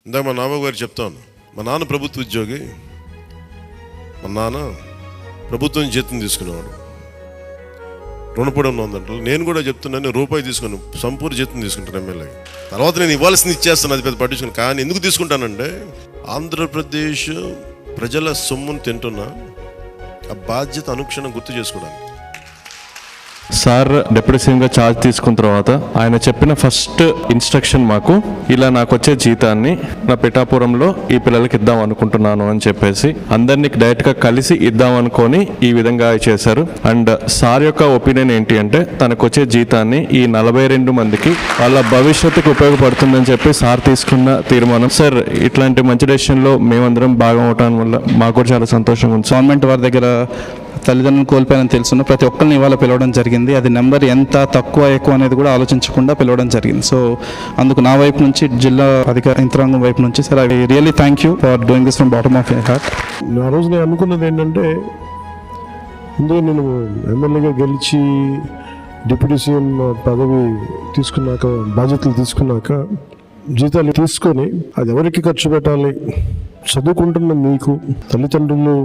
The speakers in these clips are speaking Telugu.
ఇందాక మా నాన్న గారు చెప్తాను, మా నాన్న ప్రభుత్వ ఉద్యోగి, మా నాన్న ప్రభుత్వం జీతం తీసుకునేవాడు, రుణపడి ఉందంట. నేను కూడా చెప్తున్నాను, రూపాయి తీసుకుని సంపూర్ణ జీతం తీసుకుంటాను ఎమ్మెల్యే. తర్వాత నేను ఇవ్వాల్సింది ఇచ్చేస్తాను, అది పెద్ద పట్టించుకుని. కానీ ఎందుకు తీసుకుంటానంటే ఆంధ్రప్రదేశ్ ప్రజల సొమ్మును తింటున్నా ఆ బాధ్యత అనుక్షణం గుర్తు చేసుకోవడానికి. సార్ డిప్యూటీ సీఎంగా ఛార్జ్ తీసుకున్న తర్వాత ఆయన చెప్పిన ఫస్ట్ ఇన్స్ట్రక్షన్ మాకు, ఇలా నాకు వచ్చే జీతాన్ని నా పిఠాపురంలో ఈ పిల్లలకి ఇద్దాం అనుకుంటున్నాను అని చెప్పేసి అందరినీ డైరెక్ట్గా కలిసి ఇద్దాం అనుకొని ఈ విధంగా చేశారు. అండ్ సార్ యొక్క ఒపీనియన్ ఏంటి అంటే, తనకు వచ్చే జీతాన్ని ఈ 42 మందికి వాళ్ళ భవిష్యత్తుకు ఉపయోగపడుతుందని చెప్పి సార్ తీసుకున్న తీర్మానం. సార్, ఇట్లాంటి మంచి డెసిషన్లో మేమందరం భాగం అవటం వల్ల మాకు కూడా చాలా సంతోషంగా ఉంది. గవర్నమెంట్ వారి దగ్గర తల్లిదండ్రులను కోల్పోయానని తెలుసున్న ప్రతి ఒక్కరిని ఇవాళ పిలవడం జరిగింది. అది నెంబర్ ఎంత తక్కువ ఎక్కువ అనేది కూడా ఆలోచించకుండా పిలవడం జరిగింది. సో అందుకు నా వైపు నుంచి, జిల్లా అధికార యంత్రాంగం వైపు నుంచి, sir I really thank you for doing this from bottom of my heart. ఆ రోజు నేను అనుకున్నది ఏంటంటే, ముందు నేను ఎమ్మెల్యేగా గెలిచి డిప్యూటీ సీఎం పదవి తీసుకున్నాక, బాధ్యతలు తీసుకున్నాక జీతాలు తీసుకొని అది ఎవరికి ఖర్చు పెట్టాలి, చదువుకుంటున్న మీకు, తల్లిదండ్రులు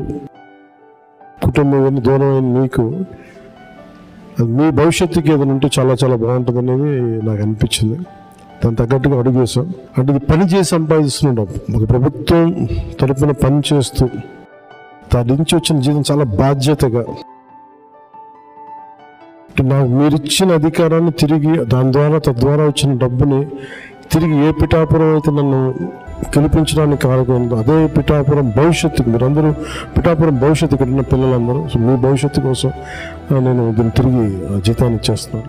కుటుంబం ఇవన్నీ దూరమైన మీకు, అది మీ భవిష్యత్తుకి ఏదైనా ఉంటే చాలా చాలా బాగుంటుంది అనేది నాకు అనిపించింది. దాని తగ్గట్టుగా అడుగు వేసాం. అంటే ఇది పని చేసి సంపాదిస్తున్నాం, ఒక ప్రభుత్వం తరపున పని చేస్తూ దాని నుంచి వచ్చిన జీతం చాలా బాధ్యతగా, నాకు మీరిచ్చిన అధికారాన్ని తిరిగి తద్వారా వచ్చిన డబ్బుని తిరిగి ఏ పిఠాపురం అయితే నన్ను గెలిపించడానికి కారణం అదే పిఠాపురం భవిష్యత్తుకు, మీరందరూ పిఠాపురం భవిష్యత్తు ఇక్కడ ఉన్న పిల్లలందరూ, సో మీ భవిష్యత్తు కోసం నేను దీన్ని తిరిగి జీతాన్ని ఇచ్చేస్తున్నాను.